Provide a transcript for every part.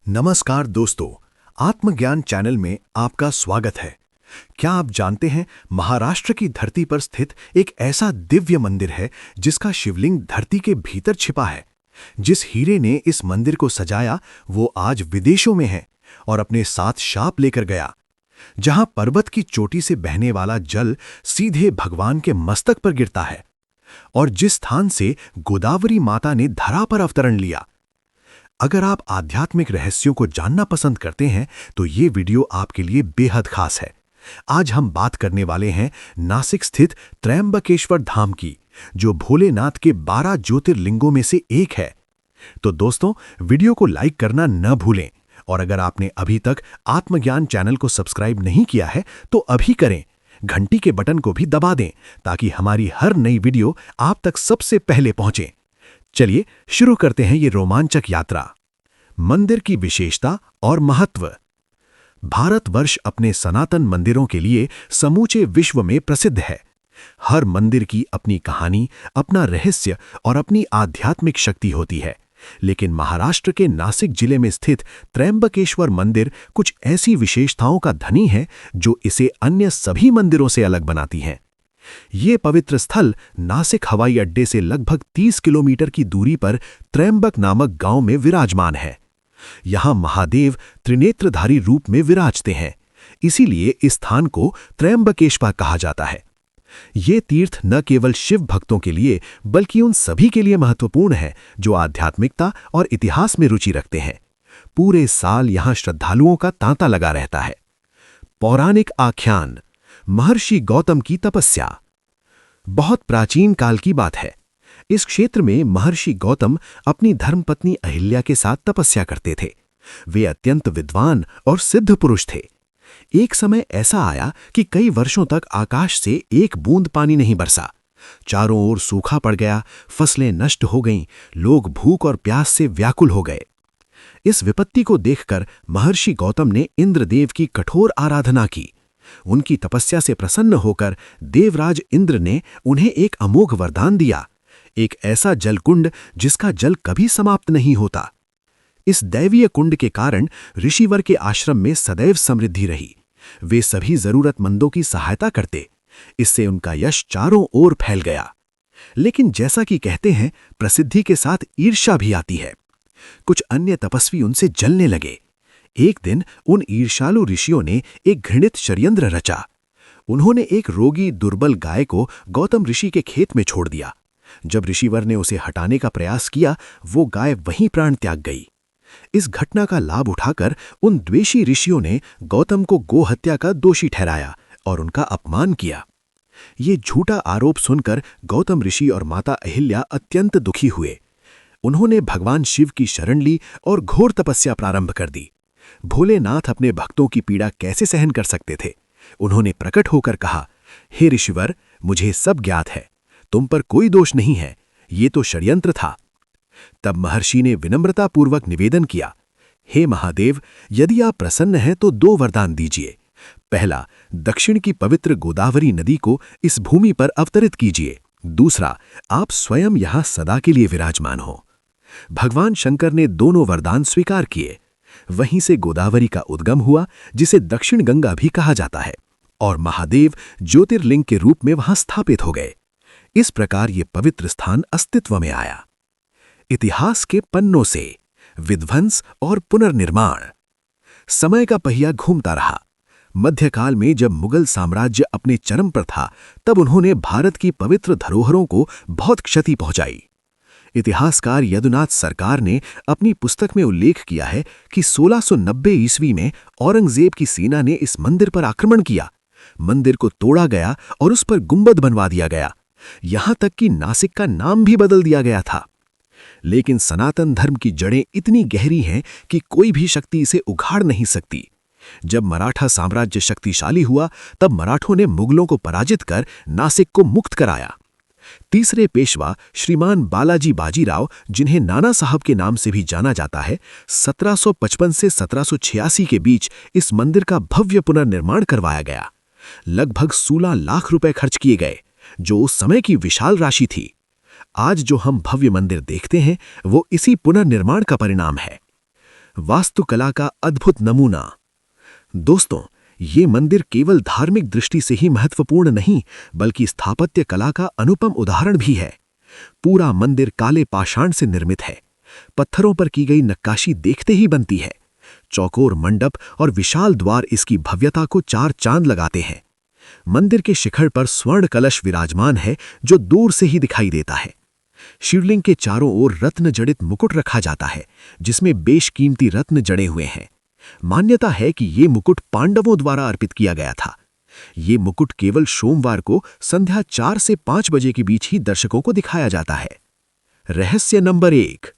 नमस्कार दोस्तों, आत्मज्ञान चैनल में आपका स्वागत है। क्या आप जानते हैं, महाराष्ट्र की धरती पर स्थित एक ऐसा दिव्य मंदिर है जिसका शिवलिंग धरती के भीतर छिपा है। जिस हीरे ने इस मंदिर को सजाया वो आज विदेशों में है और अपने साथ शाप लेकर गया। जहां पर्वत की चोटी से बहने वाला जल सीधे भगवान के मस्तक पर गिरता है और जिस स्थान से गोदावरी माता ने धरा पर अवतरण लिया। अगर आप आध्यात्मिक रहस्यों को जानना पसंद करते हैं तो ये वीडियो आपके लिए बेहद खास है। आज हम बात करने वाले हैं नासिक स्थित त्रयंबकेश्वर धाम की, जो भोलेनाथ के 12 ज्योतिर्लिंगों में से एक है। तो दोस्तों, वीडियो को लाइक करना न भूलें और अगर आपने अभी तक आत्मज्ञान चैनल को सब्सक्राइब नहीं किया है तो अभी करें। घंटी के बटन को भी दबा दें ताकि हमारी हर नई वीडियो आप तक सबसे पहले पहुंचे। चलिए शुरू करते हैं ये रोमांचक यात्रा। मंदिर की विशेषता और महत्व। भारतवर्ष अपने सनातन मंदिरों के लिए समूचे विश्व में प्रसिद्ध है। हर मंदिर की अपनी कहानी, अपना रहस्य और अपनी आध्यात्मिक शक्ति होती है, लेकिन महाराष्ट्र के नासिक जिले में स्थित त्रयंबकेश्वर मंदिर कुछ ऐसी विशेषताओं का धनी है जो इसे अन्य सभी मंदिरों से अलग बनाती हैं। ये पवित्र स्थल नासिक हवाई अड्डे से लगभग 30 किलोमीटर की दूरी पर त्रयंबक नामक गांव में विराजमान है। यहां महादेव त्रिनेत्रधारी रूप में विराजते हैं, इसीलिए इस स्थान को त्रयंबकेश्वर कहा जाता है। ये तीर्थ न केवल शिव भक्तों के लिए बल्कि उन सभी के लिए महत्वपूर्ण है जो आध्यात्मिकता और इतिहास में रुचि रखते हैं। पूरे साल यहां श्रद्धालुओं का तांता लगा रहता है। पौराणिक आख्यान। महर्षि गौतम की तपस्या। बहुत प्राचीन काल की बात है। इस क्षेत्र में महर्षि गौतम अपनी धर्मपत्नी अहिल्या के साथ तपस्या करते थे। वे अत्यंत विद्वान और सिद्ध पुरुष थे। एक समय ऐसा आया कि कई वर्षों तक आकाश से एक बूंद पानी नहीं बरसा। चारों ओर सूखा पड़ गया, फसलें नष्ट हो गईं, लोग भूख और प्यास से व्याकुल हो गए। इस विपत्ति को देखकर महर्षि गौतम ने इंद्रदेव की कठोर आराधना की। उनकी तपस्या से प्रसन्न होकर देवराज इंद्र ने उन्हें एक अमोघ वरदान दिया, एक ऐसा जलकुंड जिसका जल कभी समाप्त नहीं होता। इस दैवीय कुंड के कारण ऋषिवर के आश्रम में सदैव समृद्धि रही। वे सभी जरूरतमंदों की सहायता करते। इससे उनका यश चारों ओर फैल गया। लेकिन जैसा कि कहते हैं, प्रसिद्धि के साथ ईर्ष्या भी आती है। कुछ अन्य तपस्वी उनसे जलने लगे। एक दिन उन ईर्ष्यालु ऋषियों ने एक घृणित षड्यंत्र रचा। उन्होंने एक रोगी दुर्बल गाय को गौतम ऋषि के खेत में छोड़ दिया। जब ऋषिवर ने उसे हटाने का प्रयास किया, वो गाय वहीं प्राण त्याग गई। इस घटना का लाभ उठाकर उन द्वेषी ऋषियों ने गौतम को गोहत्या का दोषी ठहराया और उनका अपमान किया। ये झूठा आरोप सुनकर गौतम ऋषि और माता अहिल्या अत्यंत दुखी हुए। उन्होंने भगवान शिव की शरण ली और घोर तपस्या प्रारंभ कर दी। भोलेनाथ अपने भक्तों की पीड़ा कैसे सहन कर सकते थे। उन्होंने प्रकट होकर कहा, हे ऋषिवर, मुझे सब ज्ञात है, तुम पर कोई दोष नहीं है, ये तो षड्यंत्र था। तब महर्षि ने विनम्रतापूर्वक निवेदन किया, हे महादेव, यदि आप प्रसन्न हैं तो 2 वरदान दीजिए। पहला, दक्षिण की पवित्र गोदावरी नदी को इस भूमि पर अवतरित कीजिए। दूसरा, आप स्वयं यहां सदा के लिए विराजमान हो। भगवान शंकर ने दोनों वरदान स्वीकार किए। वहीं से गोदावरी का उद्गम हुआ, जिसे दक्षिण गंगा भी कहा जाता है, और महादेव ज्योतिर्लिंग के रूप में वहां स्थापित हो गए। इस प्रकार ये पवित्र स्थान अस्तित्व में आया। इतिहास के पन्नों से विध्वंस और पुनर्निर्माण। समय का पहिया घूमता रहा। मध्यकाल में जब मुगल साम्राज्य अपने चरम पर था, तब उन्होंने भारत की पवित्र धरोहरों को बहुत क्षति पहुंचाई। इतिहासकार यदुनाथ सरकार ने अपनी पुस्तक में उल्लेख किया है कि 1690 ईस्वी में औरंगजेब की सेना ने इस मंदिर पर आक्रमण किया। मंदिर को तोड़ा गया और उस पर गुंबद बनवा दिया गया। यहां तक कि नासिक का नाम भी बदल दिया गया था। लेकिन सनातन धर्म की जड़ें इतनी गहरी हैं कि कोई भी शक्ति इसे उखाड़ नहीं सकती। जब मराठा साम्राज्य शक्तिशाली हुआ, तब मराठों ने मुगलों को पराजित कर नासिक को मुक्त कराया। तीसरे पेशवा श्रीमान बालाजी बाजीराव, जिन्हें नाना साहब के नाम से भी जाना जाता है, 1755 से 1786 के बीच इस मंदिर का भव्य पुनर्निर्माण करवाया गया। लगभग 16 लाख रुपए खर्च किए गए, जो उस समय की विशाल राशि थी। आज जो हम भव्य मंदिर देखते हैं वो इसी पुनर्निर्माण का परिणाम है। वास्तुकला का अद्भुत नमूना। दोस्तों, ये मंदिर केवल धार्मिक दृष्टि से ही महत्वपूर्ण नहीं, बल्कि स्थापत्य कला का अनुपम उदाहरण भी है। पूरा मंदिर काले पाषाण से निर्मित है। पत्थरों पर की गई नक्काशी देखते ही बनती है। चौकोर मंडप और विशाल द्वार इसकी भव्यता को चार चांद लगाते हैं। मंदिर के शिखर पर स्वर्ण कलश विराजमान है, जो दूर से ही दिखाई देता है। शिवलिंग के चारों ओर रत्न जड़ित मुकुट रखा जाता है, जिसमें बेशकीमती रत्न जड़े हुए हैं। मान्यता है कि ये मुकुट पांडवों द्वारा अर्पित किया गया था। ये मुकुट केवल सोमवार को संध्या 4 से 5 बजे के बीच ही दर्शकों को दिखाया जाता है। रहस्य नंबर 1,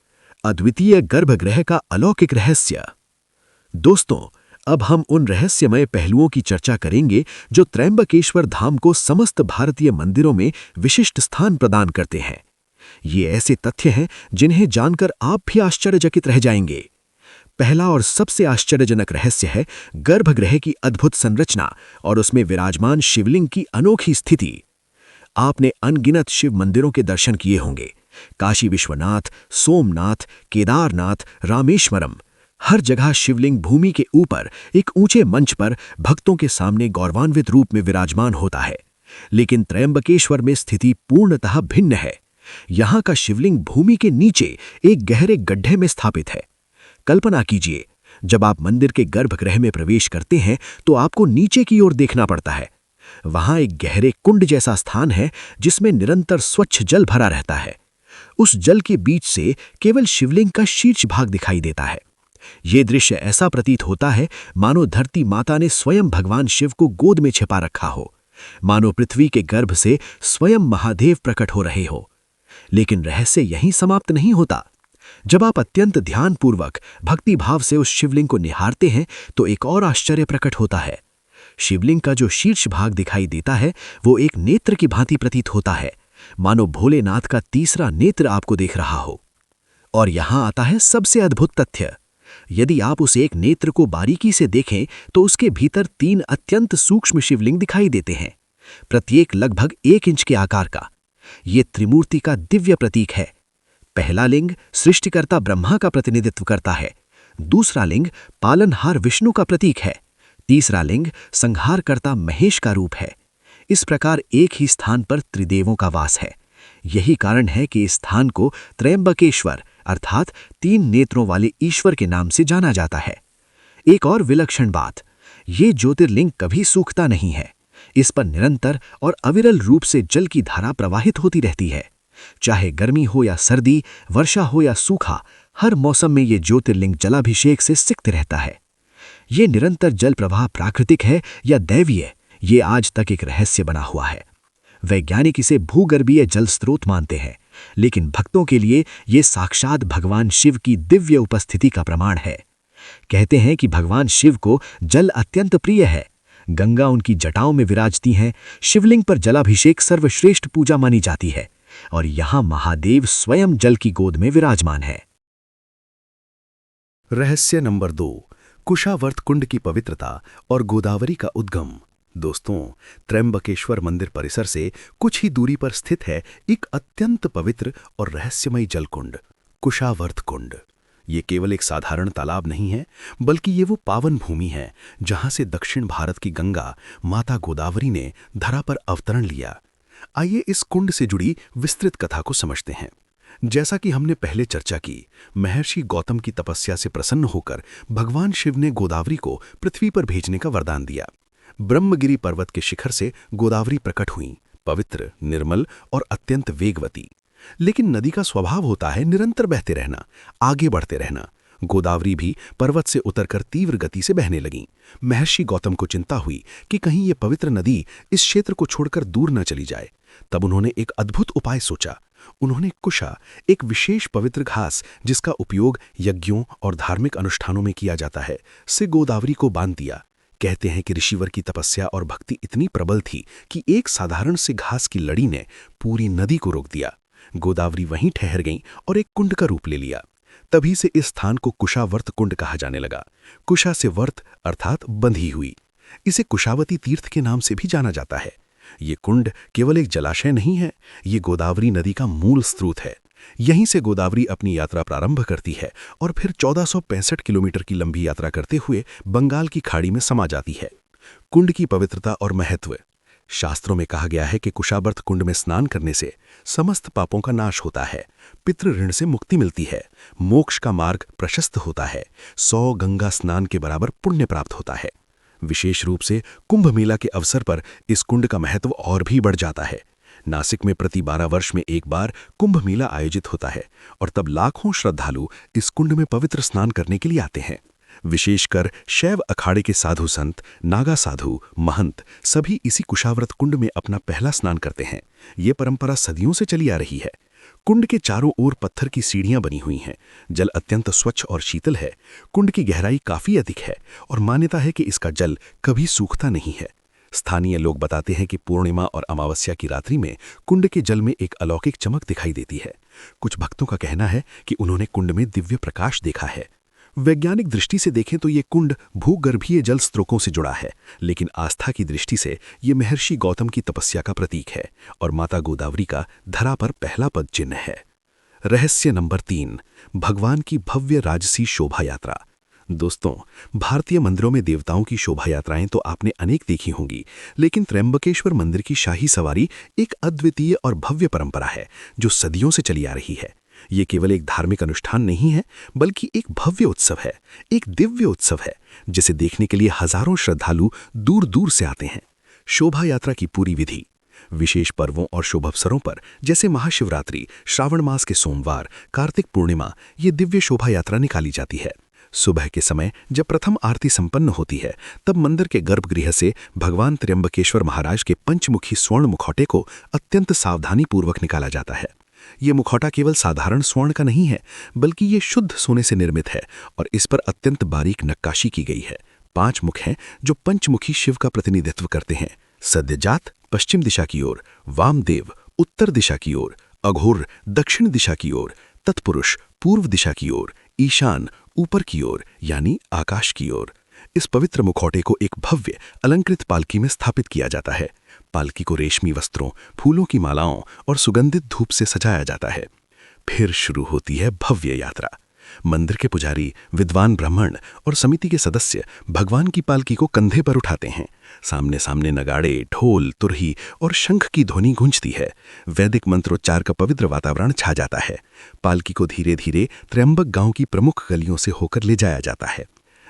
अद्वितीय गर्भगृह का अलौकिक रहस्य। दोस्तों, अब हम उन रहस्यमय पहलुओं की चर्चा करेंगे जो त्रयंबकेश्वर धाम को समस्त भारतीय मंदिरों में विशिष्ट स्थान प्रदान करते हैं। ये ऐसे तथ्य हैं जिन्हें जानकर आप भी आश्चर्यचकित रह जाएंगे। पहला और सबसे आश्चर्यजनक रहस्य है गर्भगृह की अद्भुत संरचना और उसमें विराजमान शिवलिंग की अनोखी स्थिति। आपने अनगिनत शिव मंदिरों के दर्शन किए होंगे। काशी विश्वनाथ, सोमनाथ, केदारनाथ, रामेश्वरम, हर जगह शिवलिंग भूमि के ऊपर एक ऊंचे मंच पर भक्तों के सामने गौरवान्वित रूप में विराजमान होता है। लेकिन त्रयंबकेश्वर में स्थिति पूर्णतः भिन्न है। यहां का शिवलिंग भूमि के नीचे एक गहरे गड्ढे में स्थापित है। कल्पना कीजिए, जब आप मंदिर के गर्भगृह में प्रवेश करते हैं तो आपको नीचे की ओर देखना पड़ता है। वहां एक गहरे कुंड जैसा स्थान है, जिसमें निरंतर स्वच्छ जल भरा रहता है। उस जल के बीच से केवल शिवलिंग का शीर्ष भाग दिखाई देता है। यह दृश्य ऐसा प्रतीत होता है मानो धरती माता ने स्वयं भगवान शिव को गोद में छिपा रखा हो, मानो पृथ्वी के गर्भ से स्वयं महादेव प्रकट हो रहे हो। लेकिन रहस्य यहीं समाप्त नहीं होता। जब आप अत्यंत ध्यानपूर्वक भक्ति भाव से उस शिवलिंग को निहारते हैं तो एक और आश्चर्य प्रकट होता है। शिवलिंग का जो शीर्ष भाग दिखाई देता है वो एक नेत्र की भांति प्रतीत होता है, मानो भोलेनाथ का तीसरा नेत्र आपको देख रहा हो। और यहां आता है सबसे अद्भुत तथ्य। यदि आप उस एक नेत्र को बारीकी से देखें तो उसके भीतर 3 अत्यंत सूक्ष्म शिवलिंग दिखाई देते हैं, प्रत्येक लगभग 1 इंच के आकार का। ये त्रिमूर्ति का दिव्य प्रतीक है। पहला लिंग सृष्टिकर्ता ब्रह्मा का प्रतिनिधित्व करता है, दूसरा लिंग पालनहार विष्णु का प्रतीक है, तीसरा लिंग संहारकर्ता महेश का रूप है। इस प्रकार एक ही स्थान पर त्रिदेवों का वास है। यही कारण है कि इस स्थान को त्रयंबकेश्वर अर्थात 3 नेत्रों वाले ईश्वर के नाम से जाना जाता है। एक और विलक्षण बात, ये ज्योतिर्लिंग कभी सूखता नहीं है। इस पर निरंतर और अविरल रूप से जल की धारा प्रवाहित होती रहती है। चाहे गर्मी हो या सर्दी, वर्षा हो या सूखा, हर मौसम में ये ज्योतिर्लिंग जलाभिषेक से सिक्त रहता है। ये निरंतर जल प्रवाह प्राकृतिक है या दैवीय, ये आज तक एक रहस्य बना हुआ है। वैज्ञानिक इसे भूगर्भीय जल स्रोत मानते हैं, लेकिन भक्तों के लिए ये साक्षात भगवान शिव की दिव्य उपस्थिति का प्रमाण है। कहते हैं कि भगवान शिव को जल अत्यंत प्रिय है। गंगा उनकी जटाओं में विराजती हैं, शिवलिंग पर जलाभिषेक सर्वश्रेष्ठ पूजा मानी जाती है, और यहां महादेव स्वयं जल की गोद में विराजमान है। रहस्य नंबर 2, कुशावर्त कुंड की पवित्रता और गोदावरी का उद्गम। दोस्तों, त्रयंबकेश्वर मंदिर परिसर से कुछ ही दूरी पर स्थित है एक अत्यंत पवित्र और रहस्यमय जलकुंड, कुशावर्त कुंड। ये केवल एक साधारण तालाब नहीं है, बल्कि ये वो पावन भूमि है जहां से दक्षिण भारत की गंगा माता गोदावरी ने धरा पर अवतरण लिया। आइए इस कुंड से जुड़ी विस्तृत कथा को समझते हैं। जैसा कि हमने पहले चर्चा की, महर्षि गौतम की तपस्या से प्रसन्न होकर भगवान शिव ने गोदावरी को पृथ्वी पर भेजने का वरदान दिया। ब्रह्मगिरी पर्वत के शिखर से गोदावरी प्रकट हुई, पवित्र, निर्मल और अत्यंत वेगवती। लेकिन नदी का स्वभाव होता है निरंतर बहते रहना, आगे बढ़ते रहना। गोदावरी भी पर्वत से उतरकर तीव्र गति से बहने लगी। महर्षि गौतम को चिंता हुई कि कहीं ये पवित्र नदी इस क्षेत्र को छोड़कर दूर न चली जाए। तब उन्होंने एक अद्भुत उपाय सोचा। उन्होंने कुशा, एक विशेष पवित्र घास जिसका उपयोग यज्ञों और धार्मिक अनुष्ठानों में किया जाता है, से गोदावरी को बांध दिया। कहते हैं कि ऋषिवर की तपस्या और भक्ति इतनी प्रबल थी कि एक साधारण से घास की लड़ी ने पूरी नदी को रोक दिया। गोदावरी वहीं ठहर गई और एक कुंड का रूप ले लिया। तभी से इस स्थान को कुशावर्त कुंड कहा जाने लगा। कुशा से वर्त अर्थात बंधी हुई। इसे कुशावती तीर्थ के नाम से भी जाना जाता है। ये कुंड केवल एक जलाशय नहीं है, ये गोदावरी नदी का मूल स्रोत है। यहीं से गोदावरी अपनी यात्रा प्रारंभ करती है और फिर 1465 किलोमीटर की लंबी यात्रा करते हुए बंगाल की खाड़ी में समा जाती है। कुंड की पवित्रता और महत्व। शास्त्रों में कहा गया है कि कुशावर्त कुंड में स्नान करने से समस्त पापों का नाश होता है, पितृ ऋण से मुक्ति मिलती है, मोक्ष का मार्ग प्रशस्त होता है, 100 गंगा स्नान के बराबर पुण्य प्राप्त होता है। विशेष रूप से कुंभ मेला के अवसर पर इस कुंड का महत्व और भी बढ़ जाता है। नासिक में प्रति 12 वर्ष में एक बार कुंभ मेला आयोजित होता है और तब लाखों श्रद्धालु इस कुंड में पवित्र स्नान करने के लिए आते हैं। विशेषकर शैव अखाड़े के साधु संत, नागा साधु, महंत सभी इसी कुशावर्त कुंड में अपना पहला स्नान करते हैं। ये परंपरा सदियों से चली आ रही है। कुंड के चारों ओर पत्थर की सीढ़ियां बनी हुई हैं। जल अत्यंत स्वच्छ और शीतल है। कुंड की गहराई काफी अधिक है और मान्यता है कि इसका जल कभी सूखता नहीं है। स्थानीय लोग बताते हैं कि पूर्णिमा और अमावस्या की रात्रि में कुंड के जल में एक अलौकिक चमक दिखाई देती है। कुछ भक्तों का कहना है कि उन्होंने कुंड में दिव्य प्रकाश देखा है। वैज्ञानिक दृष्टि से देखें तो ये कुंड भूगर्भीय जल स्रोतों से जुड़ा है, लेकिन आस्था की दृष्टि से ये महर्षि गौतम की तपस्या का प्रतीक है और माता गोदावरी का धरा पर पहला पद चिन्ह है। रहस्य नंबर 3, भगवान की भव्य राजसी शोभा यात्रा। दोस्तों, भारतीय मंदिरों में देवताओं की शोभा यात्राएं तो आपने अनेक देखी होंगी, लेकिन त्र्यंबकेश्वर मंदिर की शाही सवारी एक अद्वितीय और भव्य परंपरा है जो सदियों से चली आ रही है। ये केवल एक धार्मिक अनुष्ठान नहीं है, बल्कि एक भव्य उत्सव है, एक दिव्य उत्सव है जिसे देखने के लिए हजारों श्रद्धालु दूर दूर से आते हैं। शोभा यात्रा की पूरी विधि। विशेष पर्वों और शुभ अवसरों पर जैसे महाशिवरात्रि, श्रावण मास के सोमवार, कार्तिक पूर्णिमा, ये दिव्य शोभा यात्रा निकाली जाती है। सुबह के समय जब प्रथम आरती संपन्न होती है, तब मंदिर के गर्भगृह से भगवान त्र्यंबकेश्वर महाराज के पंचमुखी स्वर्ण मुखौटे को अत्यंत सावधानी पूर्वक निकाला जाता है। ये मुखौटा केवल साधारण स्वर्ण का नहीं है, बल्कि ये शुद्ध सोने से निर्मित है और इस पर अत्यंत बारीक नक्काशी की गई है। 5 मुख हैं जो पंचमुखी शिव का प्रतिनिधित्व करते हैं। सद्यजात पश्चिम दिशा की ओर, वामदेव उत्तर दिशा की ओर, अघोर दक्षिण दिशा की ओर, तत्पुरुष पूर्व दिशा की ओर, ईशान ऊपर की ओर यानी आकाश की ओर। इस पवित्र मुखौटे को एक भव्य अलंकृत पालकी में स्थापित किया जाता है। पालकी को रेशमी वस्त्रों, फूलों की मालाओं और सुगंधित धूप से सजाया जाता है। फिर शुरू होती है भव्य यात्रा। मंदिर के पुजारी, विद्वान ब्राह्मण और समिति के सदस्य भगवान की पालकी को कंधे पर उठाते हैं। सामने सामने नगाड़े, ढोल, तुरही और शंख की ध्वनि गूंजती है। वैदिक मंत्रोच्चार का पवित्र वातावरण छा जाता है। पालकी को धीरे धीरे त्र्यंबक गांव की प्रमुख गलियों से होकर ले जाया जाता है।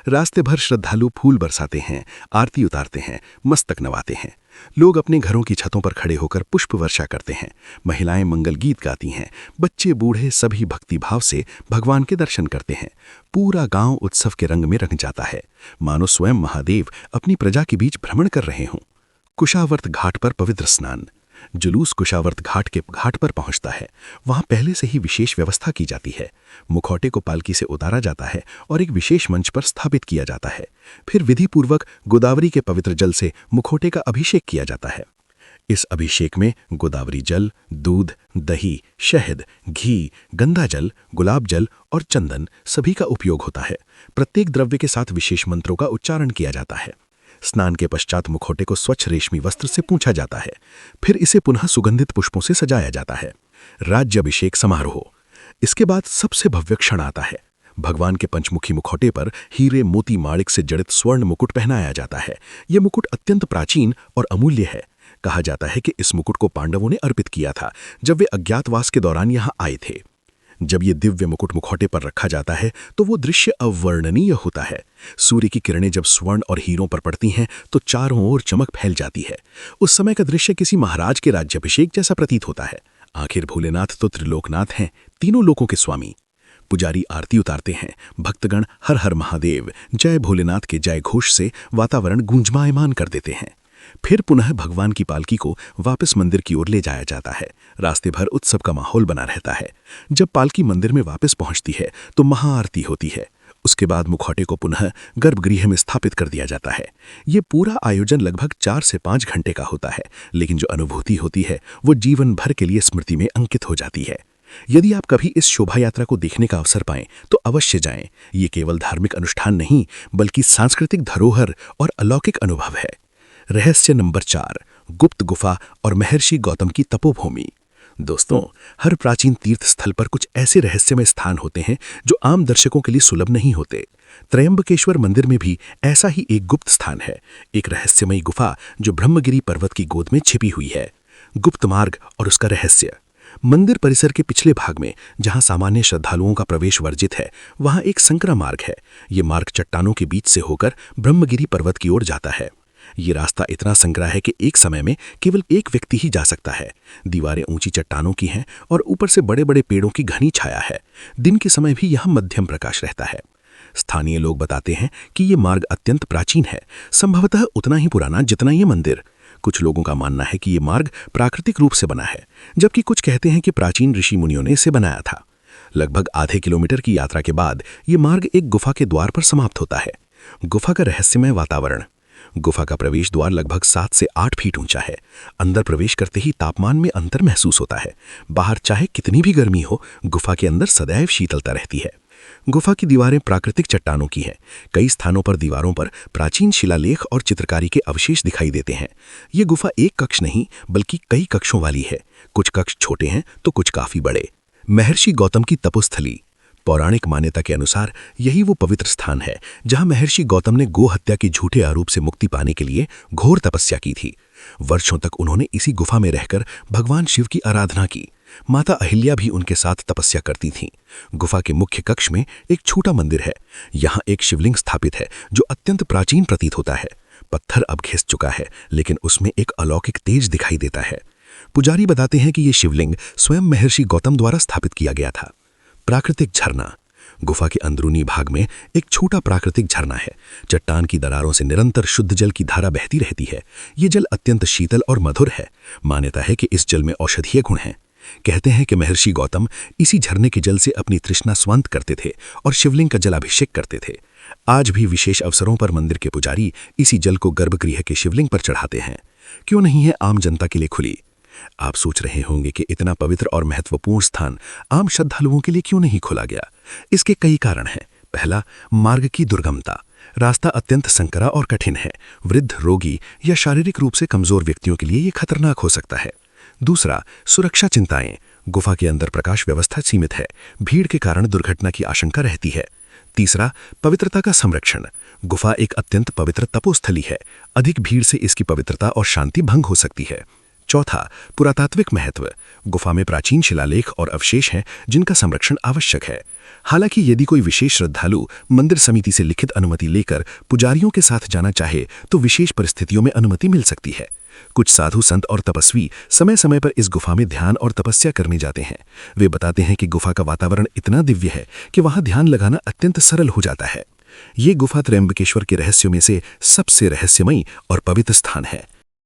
रास्ते भर श्रद्धालु फूल बरसाते हैं, आरती उतारते हैं, मस्तक नवाते हैं। लोग अपने घरों की छतों पर खड़े होकर पुष्प वर्षा करते हैं। महिलाएं मंगल गीत गाती हैं। बच्चे बूढ़े सभी भक्ति भाव से भगवान के दर्शन करते हैं। पूरा गांव उत्सव के रंग में रंग जाता है, मानो स्वयं महादेव अपनी प्रजा के बीच भ्रमण कर रहे हों। कुशावर्त घाट पर पवित्र स्नान। जुलूस कुशावर्त घाट पर पहुंचता है। वहां पहले से ही विशेष व्यवस्था की जाती है। मुखौटे को पालकी से उतारा जाता है और एक विशेष मंच पर स्थापित किया जाता है। फिर विधि पूर्वक गोदावरी के पवित्र जल से मुखौटे का अभिषेक किया जाता है। इस अभिषेक में गोदावरी जल, दूध, दही, शहद, घी, गंगा जल, गुलाब जल और चंदन सभी का उपयोग होता है। प्रत्येक द्रव्य के साथ विशेष मंत्रों का उच्चारण किया जाता है। स्नान के पश्चात मुखौटे को स्वच्छ रेशमी वस्त्र से पूंछा जाता है। फिर इसे पुनः सुगंधित पुष्पों से सजाया जाता है। राज्याभिषेक समारोह। इसके बाद सबसे भव्य क्षण आता है। भगवान के पंचमुखी मुखौटे पर हीरे मोती माणिक से जड़ित स्वर्ण मुकुट पहनाया जाता है। यह मुकुट अत्यंत प्राचीन और अमूल्य है। कहा जाता है कि इस मुकुट को पांडवों ने अर्पित किया था जब वे अज्ञातवास के दौरान यहां आए थे। जब ये दिव्य मुकुट मुखौटे पर रखा जाता है तो वो दृश्य अवर्णनीय होता है। सूर्य की किरणें जब स्वर्ण और हीरों पर पड़ती हैं तो चारों ओर चमक फैल जाती है। उस समय का दृश्य किसी महाराज के राज्याभिषेक जैसा प्रतीत होता है। आखिर भोलेनाथ तो त्रिलोकनाथ हैं, तीनों लोकों के स्वामी। पुजारी आरती उतारते हैं। भक्तगण हर हर महादेव, जय भोलेनाथ के जय घोष से वातावरण गूंजमायमान कर देते हैं। फिर पुनः भगवान की पालकी को वापस मंदिर की ओर ले जाया जाता है। रास्ते भर उत्सव का माहौल बना रहता है। जब पालकी मंदिर में वापस पहुंचती है तो महाआरती होती है। उसके बाद मुखौटे को पुनः गर्भगृह में स्थापित कर दिया जाता है। ये पूरा आयोजन लगभग 4 से 5 घंटे का होता है, लेकिन जो अनुभूति होती है वो जीवन भर के लिए स्मृति में अंकित हो जाती है। यदि आप कभी इस शोभा यात्रा को देखने का अवसर पाएं तो अवश्य जाएं। ये केवल धार्मिक अनुष्ठान नहीं, बल्कि सांस्कृतिक धरोहर और अलौकिक अनुभव है। रहस्य नंबर 4, गुप्त गुफा और महर्षि गौतम की तपोभूमि। दोस्तों, हर प्राचीन तीर्थ स्थल पर कुछ ऐसे रहस्यमय स्थान होते हैं जो आम दर्शकों के लिए सुलभ नहीं होते। त्रयंबकेश्वर मंदिर में भी ऐसा ही एक गुप्त स्थान है, एक रहस्यमयी गुफा जो ब्रह्मगिरी पर्वत की गोद में छिपी हुई है। गुप्त मार्ग और उसका रहस्य। मंदिर परिसर के पिछले भाग में, जहां सामान्य श्रद्धालुओं का प्रवेश वर्जित है, वहां एक संकरा मार्ग है। ये मार्ग चट्टानों के बीच से होकर ब्रह्मगिरी पर्वत की ओर जाता है। ये रास्ता इतना संकरा है कि एक समय में केवल एक व्यक्ति ही जा सकता है। दीवारें ऊंची चट्टानों की हैं और ऊपर से बड़े बड़े पेड़ों की घनी छाया है। दिन के समय भी यहां मध्यम प्रकाश रहता है। स्थानीय लोग बताते हैं कि ये मार्ग अत्यंत प्राचीन है, संभवतः उतना ही पुराना जितना ये मंदिर। कुछ लोगों का मानना है कि ये मार्ग प्राकृतिक रूप से बना है, जबकि कुछ कहते हैं कि प्राचीन ऋषि मुनियों ने इसे बनाया था। लगभग आधे किलोमीटर की यात्रा के बाद ये मार्ग एक गुफा के द्वार पर समाप्त होता है। गुफा का रहस्यमय वातावरण। गुफा का प्रवेश द्वार लगभग 7 से 8 फीट ऊंचा है। अंदर प्रवेश करते ही तापमान में अंतर महसूस होता है। बाहर चाहे कितनी भी गर्मी हो, गुफा के अंदर सदैव शीतलता रहती है। गुफा की दीवारें प्राकृतिक चट्टानों की हैं। कई स्थानों पर दीवारों पर प्राचीन शिलालेख और चित्रकारी के अवशेष दिखाई देते हैं। ये गुफा एक कक्ष नहीं बल्कि कई कक्षों वाली है। कुछ कक्ष छोटे हैं तो कुछ काफी बड़े। महर्षि गौतम की तपोस्थली। पौराणिक मान्यता के अनुसार यही वो पवित्र स्थान है जहां महर्षि गौतम ने गो हत्या के झूठे आरोप से मुक्ति पाने के लिए घोर तपस्या की थी। वर्षों तक उन्होंने इसी गुफा में रहकर भगवान शिव की आराधना की। माता अहिल्या भी उनके साथ तपस्या करती थीं। गुफा के मुख्य कक्ष में एक छोटा मंदिर है। यहाँ एक शिवलिंग स्थापित है जो अत्यंत प्राचीन प्रतीत होता है। पत्थर अब घिस चुका है, लेकिन उसमें एक अलौकिक तेज दिखाई देता है। पुजारी बताते हैं कि यह शिवलिंग स्वयं महर्षि गौतम द्वारा स्थापित किया गया था। प्राकृतिक झरना। गुफा के अंदरूनी भाग में एक छोटा प्राकृतिक झरना है। चट्टान की दरारों से निरंतर शुद्ध जल की धारा बहती रहती है। ये जल अत्यंत शीतल और मधुर है। मान्यता है कि इस जल में औषधीय गुण हैं। कहते हैं कि महर्षि गौतम इसी झरने के जल से अपनी तृष्णा शांत करते थे और शिवलिंग का जलाभिषेक करते थे। आज भी विशेष अवसरों पर मंदिर के पुजारी इसी जल को गर्भगृह के शिवलिंग पर चढ़ाते हैं। क्यों नहीं है आम जनता के लिए खुली? आप सोच रहे होंगे कि इतना पवित्र और महत्वपूर्ण स्थान आम श्रद्धालुओं के लिए क्यों नहीं खोला गया? इसके कई कारण हैं। पहला, मार्ग की दुर्गमता। रास्ता अत्यंत संकरा और कठिन है। वृद्ध, रोगी या शारीरिक रूप से कमजोर व्यक्तियों के लिए यह खतरनाक हो सकता है। दूसरा, सुरक्षा चिंताएं। गुफा के अंदर प्रकाश व्यवस्था सीमित है। भीड़ के कारण दुर्घटना की आशंका रहती है। तीसरा, पवित्रता का संरक्षण। गुफा एक अत्यंत पवित्र तपोस्थली है। अधिक भीड़ से इसकी पवित्रता और शांति भंग हो सकती है। चौथा, पुरातात्विक महत्व। गुफा में प्राचीन शिलालेख और अवशेष हैं जिनका संरक्षण आवश्यक है। हालांकि यदि कोई विशेष श्रद्धालु मंदिर समिति से लिखित अनुमति लेकर पुजारियों के साथ जाना चाहे तो विशेष परिस्थितियों में अनुमति मिल सकती है। कुछ साधु संत और तपस्वी समय समय पर इस गुफा में ध्यान और तपस्या करने जाते हैं। वे बताते हैं कि गुफा का वातावरण इतना दिव्य है कि वहां ध्यान लगाना अत्यंत सरल हो जाता है। ये गुफा त्रयंबकेश्वर के रहस्यों में से सबसे रहस्यमयी और पवित्र स्थान है।